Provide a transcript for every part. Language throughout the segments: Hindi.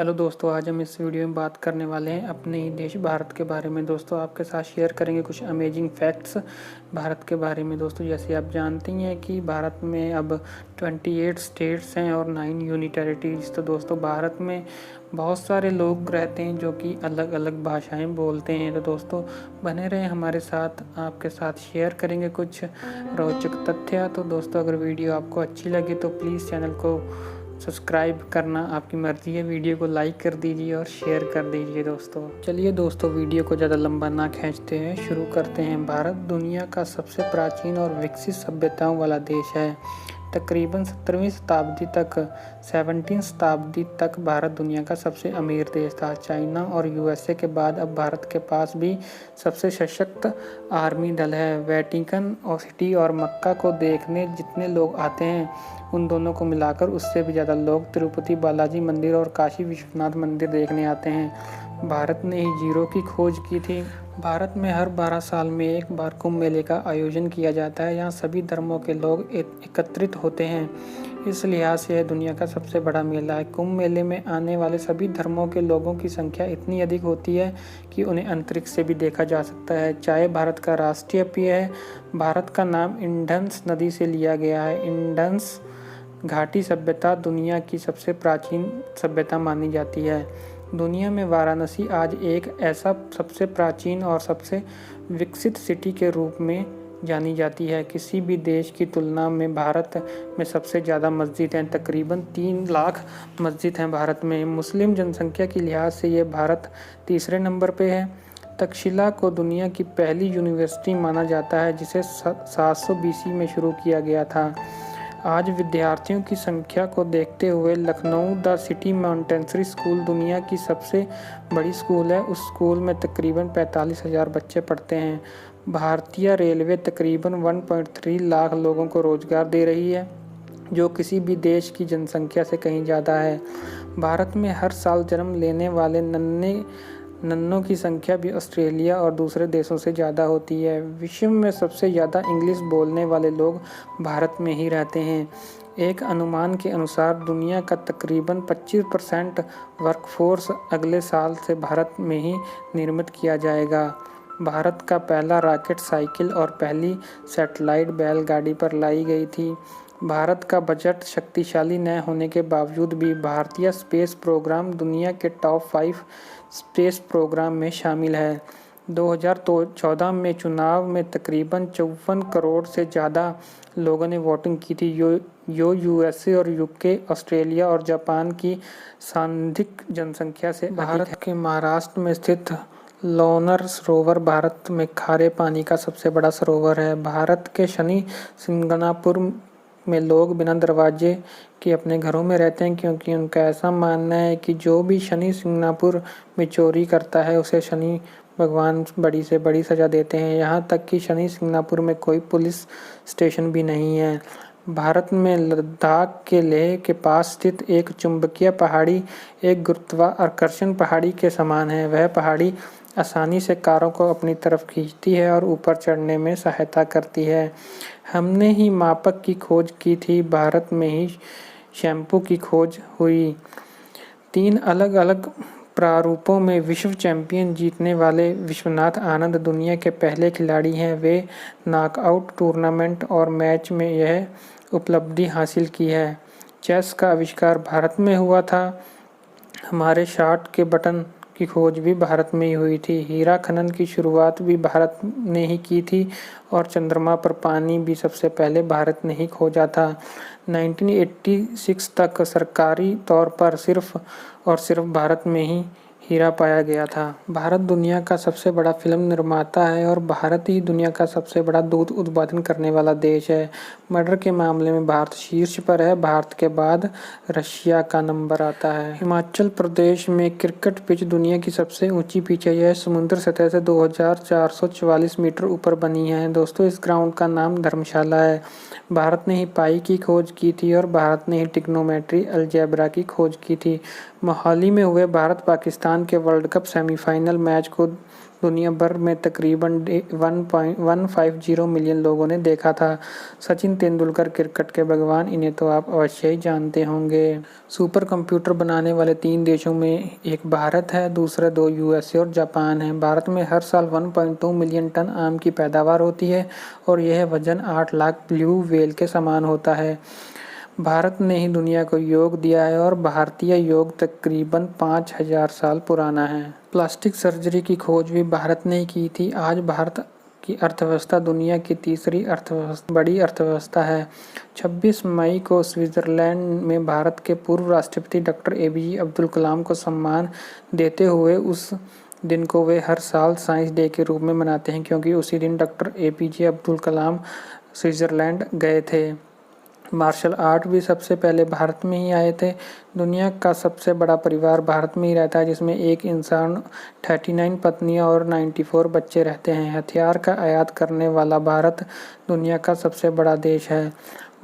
हेलो दोस्तों, आज हम इस वीडियो में बात करने वाले हैं अपने ही देश भारत के बारे में। दोस्तों आपके साथ शेयर करेंगे कुछ अमेजिंग फैक्ट्स भारत के बारे में। दोस्तों जैसे आप जानते ही हैं कि भारत में अब 28 स्टेट्स हैं और 9 यूनियन टेरिटरीज। तो दोस्तों भारत में बहुत सारे लोग रहते हैं जो कि अलग अलग भाषाएं बोलते हैं। तो दोस्तों बने रहें हमारे साथ, आपके साथ शेयर करेंगे कुछ रोचक तथ्य। तो दोस्तों अगर वीडियो आपको अच्छी लगे तो प्लीज़ चैनल को सब्सक्राइब करना आपकी मर्ज़ी है। वीडियो को लाइक कर दीजिए और शेयर कर दीजिए। दोस्तों चलिए दोस्तों वीडियो को ज़्यादा लंबा ना खींचते हैं, शुरू करते हैं। भारत दुनिया का सबसे प्राचीन और विकसित सभ्यताओं वाला देश है। तकरीबन 17वीं शताब्दी तक 17 शताब्दी तक भारत दुनिया का सबसे अमीर देश था। चाइना और यूएसए के बाद अब भारत के पास भी सबसे सशक्त आर्मी दल है। वेटिकन और सिटी और मक्का को देखने जितने लोग आते हैं उन दोनों को मिलाकर उससे भी ज़्यादा लोग तिरुपति बालाजी मंदिर और काशी विश्वनाथ मंदिर देखने आते हैं। भारत ने ही जीरो की खोज की थी। भारत में हर 12 साल में एक बार कुंभ मेले का आयोजन किया जाता है। यहाँ सभी धर्मों के लोग एकत्रित होते हैं। इस लिहाज से यह दुनिया का सबसे बड़ा मेला है। कुंभ मेले में आने वाले सभी धर्मों के लोगों की संख्या इतनी अधिक होती है कि उन्हें अंतरिक्ष से भी देखा जा सकता है। चाय भारत का राष्ट्रीय पेय है। भारत का नाम इंडस नदी से लिया गया है। इंडस घाटी सभ्यता दुनिया की सबसे प्राचीन सभ्यता मानी जाती है। दुनिया में वाराणसी आज एक ऐसा सबसे प्राचीन और सबसे विकसित सिटी के रूप में जानी जाती है। किसी भी देश की तुलना में भारत में सबसे ज़्यादा मस्जिद हैं। तकरीबन 3 लाख मस्जिद हैं भारत में। मुस्लिम जनसंख्या के लिहाज से ये भारत तीसरे नंबर पे है। तक्षशिला को दुनिया की पहली यूनिवर्सिटी माना जाता है जिसे 700 BC में शुरू किया गया था। आज विद्यार्थियों की संख्या को देखते हुए लखनऊ द सिटी माउंटेनरी स्कूल दुनिया की सबसे बड़ी स्कूल है। उस स्कूल में तकरीबन 45,000 बच्चे पढ़ते हैं। भारतीय रेलवे तकरीबन 1.3 लाख लोगों को रोजगार दे रही है, जो किसी भी देश की जनसंख्या से कहीं ज़्यादा है। भारत में हर साल जन्म लेने वाले नन्नों की संख्या भी ऑस्ट्रेलिया और दूसरे देशों से ज़्यादा होती है। विश्व में सबसे ज़्यादा इंग्लिश बोलने वाले लोग भारत में ही रहते हैं। एक अनुमान के अनुसार दुनिया का तकरीबन 25% वर्कफोर्स अगले साल से भारत में ही निर्मित किया जाएगा। भारत का पहला रॉकेट साइकिल और पहली सैटेलाइट बैलगाड़ी पर लाई गई थी। भारत का बजट शक्तिशाली न होने के बावजूद भी भारतीय स्पेस प्रोग्राम दुनिया के टॉप 5 स्पेस प्रोग्राम में शामिल है। 2014 में चुनाव में तकरीबन 54 करोड़ से ज़्यादा लोगों ने वोटिंग की थी। यूएसए और यूके, ऑस्ट्रेलिया और जापान की सांख्यिक जनसंख्या से भारत के महाराष्ट्र में स्थित लोनार सरोवर भारत में खारे पानी का सबसे बड़ा सरोवर है। भारत के शनि सिंगनापुर में लोग बिना दरवाजे के अपने घरों में रहते हैं, क्योंकि उनका ऐसा मानना है कि जो भी शनि सिंगनापुर में चोरी करता है उसे शनि भगवान बड़ी से बड़ी सज़ा देते हैं। यहाँ तक कि शनि सिंगनापुर में कोई पुलिस स्टेशन भी नहीं है। भारत में लद्दाख के लेह के पास स्थित एक चुंबकीय पहाड़ी एक गुरुत्वाकर्षण पहाड़ी के समान है। वह पहाड़ी आसानी से कारों को अपनी तरफ खींचती है और ऊपर चढ़ने में सहायता करती है। हमने ही मापक की खोज की थी। भारत में ही शैम्पू की खोज हुई। 3 अलग अलग प्रारूपों में विश्व चैंपियन जीतने वाले विश्वनाथ आनंद दुनिया के पहले खिलाड़ी हैं। वे नॉकआउट टूर्नामेंट और मैच में यह उपलब्धि हासिल की है। चेस का आविष्कार भारत में हुआ था। हमारे शॉट के बटन की खोज भी भारत में ही हुई थी। हीरा खनन की शुरुआत भी भारत ने ही की थी और चंद्रमा पर पानी भी सबसे पहले भारत ने ही खोजा था। 1986 तक सरकारी तौर पर सिर्फ और सिर्फ भारत में ही हीरा पाया गया था। भारत दुनिया का सबसे बड़ा फिल्म निर्माता है और भारत ही दुनिया का सबसे बड़ा दूध उत्पादन करने वाला देश है। मर्डर के मामले में भारत शीर्ष पर है। भारत के बाद रशिया का नंबर आता है। हिमाचल प्रदेश में क्रिकेट पिच दुनिया की सबसे ऊंची पिच है। यह समुद्र सतह से 2444 मीटर ऊपर बनी है। दोस्तों इस ग्राउंड का नाम धर्मशाला है। भारत ने ही पाई की खोज की थी और भारत ने ही ट्रिग्नोमेट्री अलजेब्रा की खोज की थी। मोहाली में हुए भारत पाकिस्तान जापान के वर्ल्ड कप सेमीफाइनल मैच को दुनिया भर में तकरीबन 1.150 मिलियन लोगों ने देखा था। सचिन तेंदुलकर क्रिकेट के भगवान, इन्हें तो आप अवश्य ही जानते होंगे। सुपर कंप्यूटर बनाने वाले 3 देशों में एक भारत है, दूसरे 2 यूएसए और जापान है। भारत में हर साल 1.2 मिलियन टन आम की पैदावार होती है और यह वजन 8 लाख ब्लू व्हेल के समान होता है। भारत ने ही दुनिया को योग दिया है और भारतीय योग तकरीबन 5000 साल पुराना है। प्लास्टिक सर्जरी की खोज भी भारत ने ही की थी। आज भारत की अर्थव्यवस्था दुनिया की तीसरी बड़ी अर्थव्यवस्था है। 26 मई को स्विट्जरलैंड में भारत के पूर्व राष्ट्रपति डॉक्टर एपीजे अब्दुल कलाम को सम्मान देते हुए उस दिन को वे हर साल साइंस डे के रूप में मनाते हैं, क्योंकि उसी दिन doctor APJ Abdul Kalam Switzerland गए थे। मार्शल आर्ट भी सबसे पहले भारत में ही आए थे। दुनिया का सबसे बड़ा परिवार भारत में ही रहता है, जिसमें एक इंसान, 39 पत्नियां और 94 बच्चे रहते हैं। हथियार का आयात करने वाला भारत दुनिया का सबसे बड़ा देश है।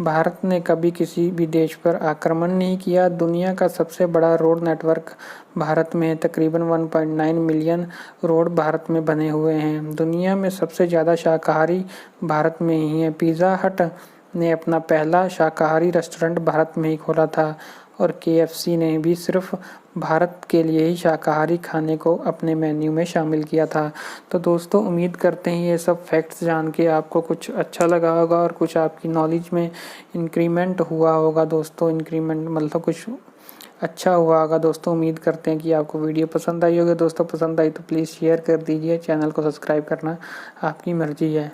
भारत ने कभी किसी भी देश पर आक्रमण नहीं किया। दुनिया का सबसे बड़ा रोड नेटवर्क भारत में है। तकरीबन 1.9 मिलियन रोड भारत में बने हुए हैं। दुनिया में सबसे ज़्यादा शाकाहारी भारत में ही है। पिज़्ज़ा हट ने अपना पहला शाकाहारी रेस्टोरेंट भारत में ही खोला था और केएफसी ने भी सिर्फ भारत के लिए ही शाकाहारी खाने को अपने मेन्यू में शामिल किया था। तो दोस्तों, उम्मीद करते हैं ये सब फैक्ट्स जान के आपको कुछ अच्छा लगा होगा और कुछ आपकी नॉलेज में इंक्रीमेंट हुआ होगा। दोस्तों, इंक्रीमेंट मतलब कुछ अच्छा हुआ होगा। दोस्तों, उम्मीद करते हैं कि आपको वीडियो पसंद आई होगी। दोस्तों, पसंद आई तो प्लीज़ शेयर कर दीजिए। चैनल को सब्सक्राइब करना आपकी मर्जी है।